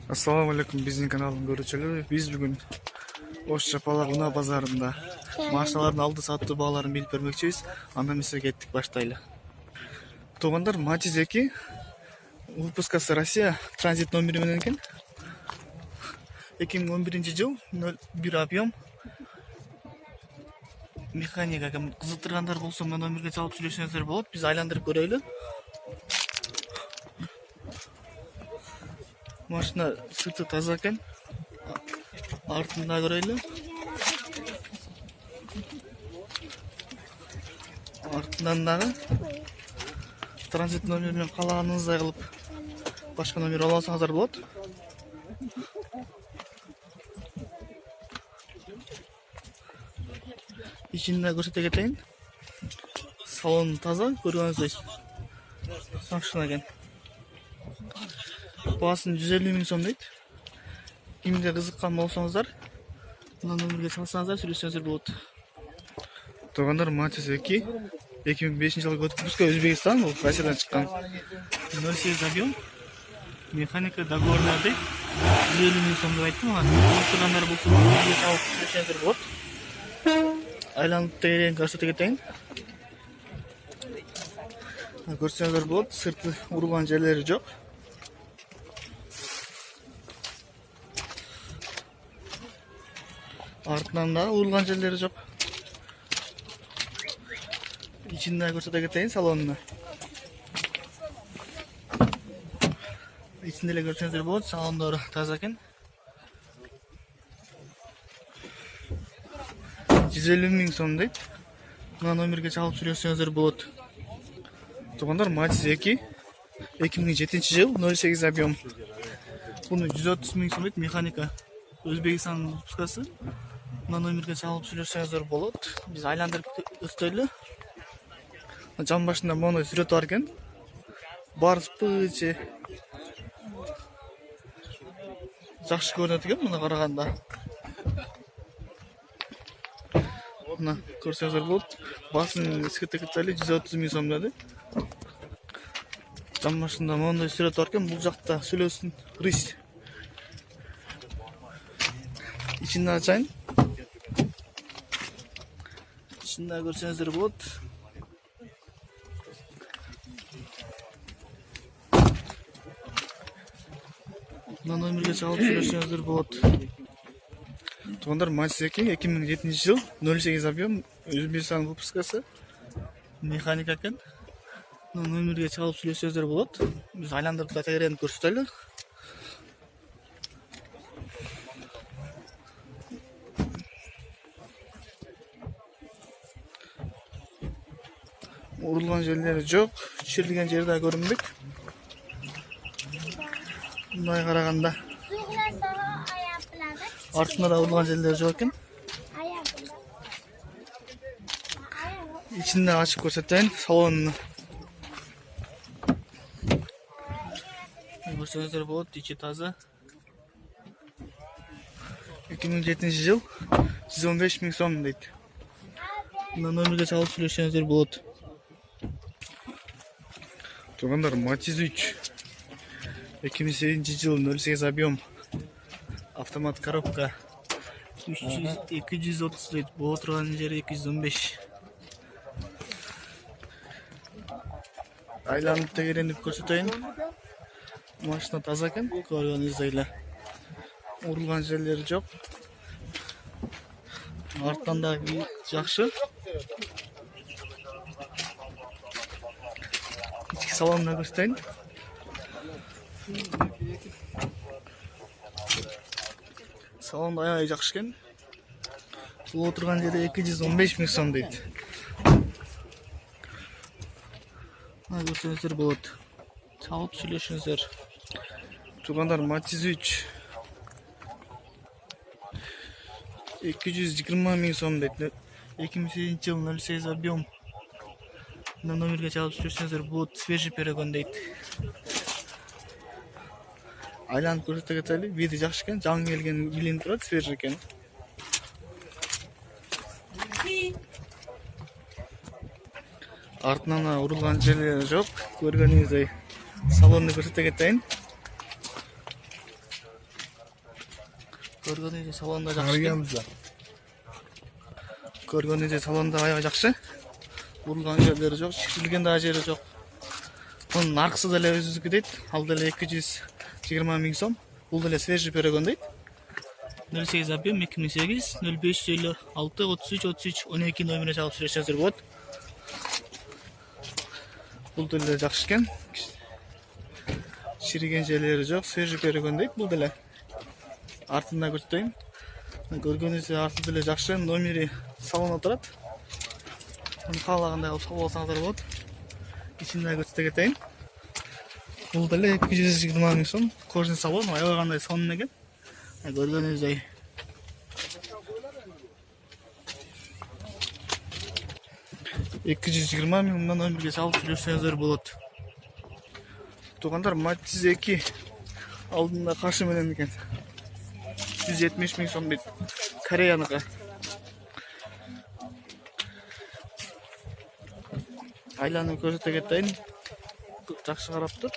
Assalamu alaikum, биздин каналдын көрүүчүлөрү. Биз бүгүн Ош Жапалак унаа базарында машиналардын алды сатуу бааларын билип бермекчибиз. Анда эмесе кеттик, баштайлы. Туугандар, Матиз 2 выпускасы Россия транзит номери менен экен. 2011-жыл 01 объем. Механика ким кызыктыргандар болсо мына номерге чалып сүйлөшсөңүздөр болот. Биз айландырып көрөйлү. Машина сырты таза экен. Артында көрөйлү. Артынан дагы транзит номер менен каалаганыңыздай кылып башка номер ала алсаңыздар болот. Ичинде көрсөтө кетейин. Салон таза, көргөнүздөй. Машина экен. Баасын 150 миң сом дейт. Кимде кызыккан болсоңуздар, мына номерге чалсаңыздар сүйлөшсөңүздөр болот. Туугандар, Матиз 2 2005-жылы выпуска Өзбекстан, бул Россиядан чыккан. 08 объем. Механика договорная дейт. 150 миң сом деп айттым. Кызыккандар болсо номерге чалып сүйлөшсөңүздөр болот. Айланып тегерен көрсөтө кетейин. Көрсөңүздөр болот, сырты урулган жерлери жок. Артынан да урулган жерлери жок. Ичинде көрсөтө кетейин салонуна. Ичинде эле көрсөңүздөр болот, салондору таза экен. 150 миң сом дейт. Мына номерге чалып сүйлөшсөңүздөр болот. Туугандар, Матиз 2 2007-жыл 08 объем. Буну 130 миң сом дейт, механика Өзбекстан выпускасы. Мына номерге чалып сүйлөшсөңүздөр болот. Биз айландырып өстөйлү. Жан башында мондой сүрөт бар экен. Барспы же жакшы көрүнөт экен мына караганда. Мына көрсөңүздөр болот. Басын эскертели 130 миң сом деди. Жан башында мондой сүрөт бар экен. Бул жакта сүйлөсүн рысь. Ичинде ачайын. Ичинде көрсөңүздөр болот. Мына номерге чалып сүйлөшсөңүздөр болот. Туугандар, Матиз 2 2007-жыл 08 объем, Өзбекстан выпускасы. Механика экен. Мына номерге чалып сүйлөшсөңүздөр болот. Биз айландырып тегеренип көрсөтөлү. Урулган жерлери жок, чирилген жери да көрүнбөйт. Мындай караганда артында да урулган жерлери жок экен. Ичинде ачып көрсөтөйүн салонуну. Көрсөңүздөр болот, ичи таза. 2007-жыл 115 миң сом дейт. Мына номерге чалып сүйлөшсөңүздөр болот. Туугандар, Матиз 3 2007-жыл 08 объем, автомат коробка 230 дейт. Боло турган жери 215. Айланып тегеренип көрсөтөйүн. Машина таза экен, көргөнүздөй эле. Урулган жерлери жок. Арттан да жакшы. Ички салонуна көрсөтөйүн. Салон аябай жакшы экен. Боло турган жери 215 миң сом дейт. Мына көрсөңүздөр болот. Чалып сүйлөшүңүздөр. Туугандар, Матиз 3 220 миң сом дейт. 2007-жыл 08 объем. Мына номерге чалып сүйлөшсөңүздөр болот. Свежий перегон дейт. Айланып көрсөтө кетели. Види жакшы экен, жаңы келген билинип турат, свежий экен. Артынан урулган жерлери жок. Көргөнүңүздөй салонду көрсөтө кетейин. Көргөнүңүздөй салонда жакшы. Көргөнүңүздөй салонда аябай жакшы. Урулган жерлери жок, шиширилген да жери жок. Мунун аркысы деле өзүнүкү дейт. Ал деле 220 миң сом. Бул деле свежий перегон дейт. 08 объем 2008 0556 33 33 12 номерине чалып сүйлөшсөңүздөр болот. Бул деле жакшы экен. Шириген жерлери жок, свежий перегон дейт. Бул деле артында көрсөтөйүн. Көргөнүңүздөй арты деле жакшы, номери салонда турат. Муну каалагандай кылып салып алсаңыздар болот. Ичинде көрсөтө кетейин. Бул деле 220 миң сом. Кожный салон, аябай кандай сонун экен. Көргөнүңүздөй. Эки жүз жыйырма миң мындан өмүргө чалып сүйлөшсөңүздөр болот. Туугандар, Matiz 2 алдында каршы менен экен. 170 миң сом дейт. Кореяныкы. Айланып көрсөтө кетейин. Жакшы карап тур.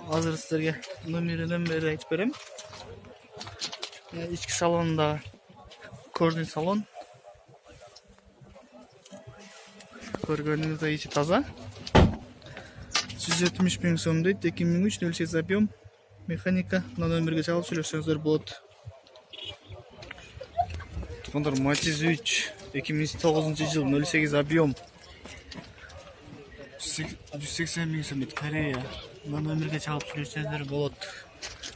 Азыр сиздерге номеринен бери айтып берем. Ички салонунда кожный салон. Көргөнүңүздөй ичи таза. 170 миң сом дейт. 2003 08 объем. Механика. Мына номерге чалып сүйлөшсөңүздөр болот. Туугандар, Matiz 3 2009 жыл 08 объем. 180 миң сом дейт. Корея. Мына номерге чалып сүйлөшсөңүздөр болот.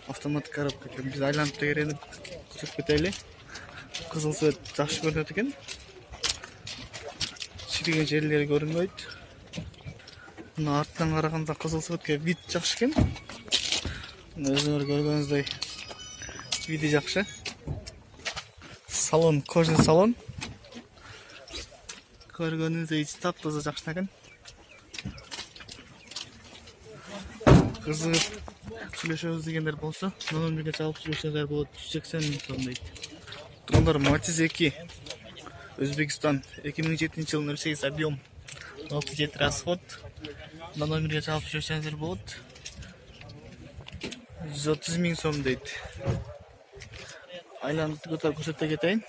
Автомат коробка экен. Биз айланып тегеренип көрсөтүп кетели. Кызыл свет жакшы көрүнөт экен. Шириген жерлери көрүнбөйт. Мына арттан караганда кызыл светке вид жакшы экен. Өзүңөр көргөнүңүздөй види жакшы. Салон кожный салон. Көргөнүңүздөй ичи таптаза жакшы экен. Кызыгып сүйлөшөбүз дегендер болсо, номерге чалып сүйлөшсөңүздөр болот. 180 миң сом дейт. Туугандар, Matiz 2 Өзбекстан 2007 жыл 08 объем 67 расход. Мына номерге чалып сүйлөшсөңүздөр болот. 130 миң сом дейт. Айланып көрсөтө кетейин.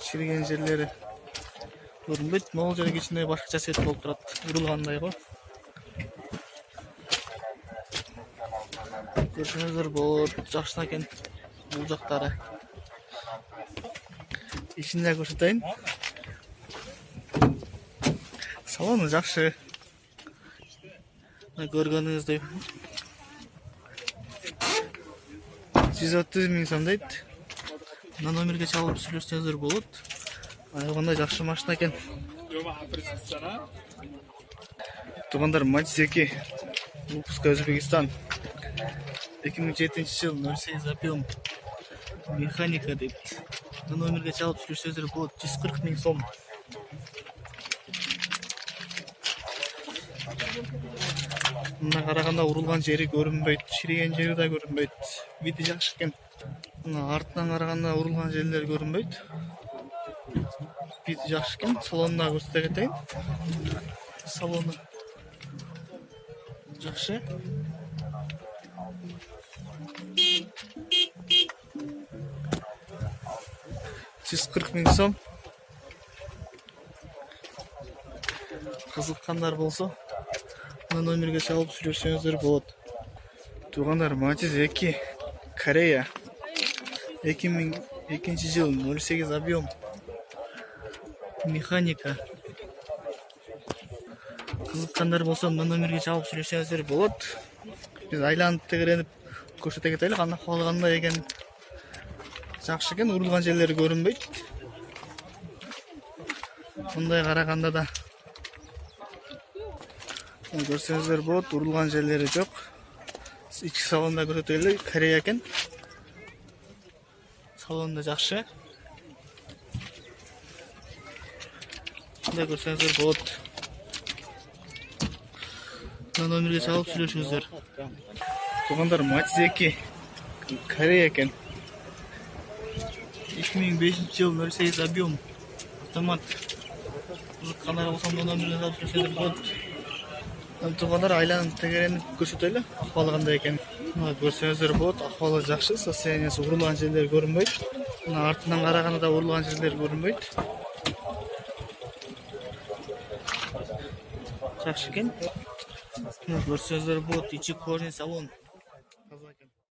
Шириген жерлери көрүнбөйт. Могул жери кичине башкача свет болуп турат. Урулгандай го. Көрсөңүздөр болот. Жакшы экен бул жактары. Ичинде көрсөтөйүн. Салону жакшы. Көргөнүңүздөй 130 миң сом дейт. Мына номерге чалып сүйлөшсөңүздөр болот. Аябай жакшы машина экен. Туугандар, Matiz 2 выпуска Өзбекстан 2007 жыл 08 объем. Механика дейт. Мына номерге чалып сүйлөшсөңүздөр болот. 140 миң сом. Мына караганда урулган жери көрүнбөйт, шириген жери да көрүнбөйт. Види жакшы экен. Мына арттан караганда урулган жерлер көрүнбөйт. Види жакшы экен. Салонуна көрсөтө кетейин. Салону жакшы. $140 миң сом. Кызыккандар болсо, мына номерге чалып сүйлөшсөңүздөр болот. Туугандар, Matiz 2 Корея 2002 жыл 08 объем. Механика. Кызыккандар болсо, мына номерге чалып сүйлөшсөңүздөр болот. Биз айланып тегеренип көрсөтө кетели, кандай калгандай экен. Жакшы экен, урулган жерлери көрүнбөйт. Мындай караганда да көрсөңүздөр болот, урулган жерлери жок. Ички салонда көрсөтөлү, Корея экен. Салонда жакшы. Мындай көрсөңүздөр болот. Мына номерге чалып сүйлөшүңүздөр. Туугандар, Matiz 2 Корея экен. 2005 жыл 08 объем. Автомат. Кызыккандар болсо, мына номерге чалып сүйлөшсөңүздөр болот. Туугандар, айланып тегеренип көрсөтөлү, калгандай экен. Мына көрсеңіздер болот, акыбалы жакшы, состояниясы урулган жерлери көрүнбөйт. Мына артынан караганда да урулган жерлери көрүнбөйт. Жакшы экен. Мына көрсеңіздер болот, ичи кожаный салон.